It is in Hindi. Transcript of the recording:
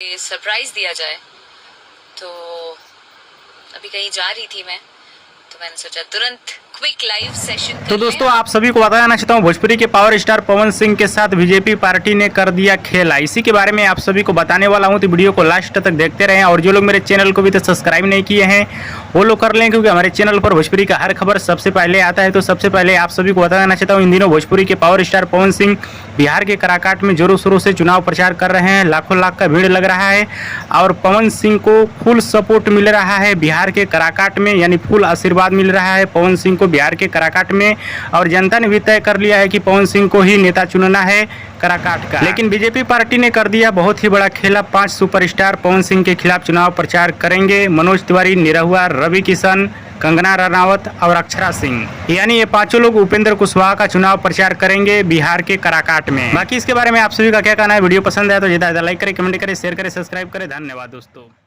सरप्राइज दिया जाए। तो अभी कहीं जा रही थी मैं, तो मैंने सोचा तुरंत क्विक लाइव सेशन तो दोस्तों आप सभी को बताना चाहता हूँ, भोजपुरी के पावर स्टार पवन सिंह के साथ बीजेपी पार्टी ने कर दिया खेला। इसी के बारे में आप सभी को बताने वाला हूँ, तो वीडियो को लास्ट तक देखते रहें। और जो लोग मेरे चैनल को भी तो सब्सक्राइब नहीं किए हैं वो लोग कर लें, क्योंकि हमारे चैनल पर भोजपुरी का हर खबर सबसे पहले आता है। तो सबसे पहले आप सभी को बताना चाहता हूँ, इन दिनों भोजपुरी के पावर स्टार पवन सिंह बिहार के काराकाट में जोरों शोरों से चुनाव प्रचार कर रहे हैं। लाखों लाख का भीड़ लग रहा है और पवन सिंह को फुल सपोर्ट मिल रहा है बिहार के काराकाट में, यानी फुल आशीर्वाद मिल रहा है पवन सिंह को बिहार के काराकाट में। और जनता ने भी तय कर लिया है कि पवन सिंह को ही नेता चुनना है काराकाट का। लेकिन बीजेपी पार्टी ने कर दिया बहुत ही बड़ा खेला। 5 सुपरस्टार पवन सिंह के खिलाफ चुनाव प्रचार करेंगे। मनोज तिवारी, निरहुआ, रवि किशन, कंगना रनावत और अक्षरा सिंह, यानी ये 5 लोग उपेंद्र कुशवाहा का चुनाव प्रचार करेंगे बिहार के काराकाट में। बाकी इसके बारे में आप सभी का क्या कहना है? वीडियो पसंद है तो ज़्यादा लाइक करें, कमेंट करें, शेयर करें, सब्सक्राइब करें। धन्यवाद दोस्तों।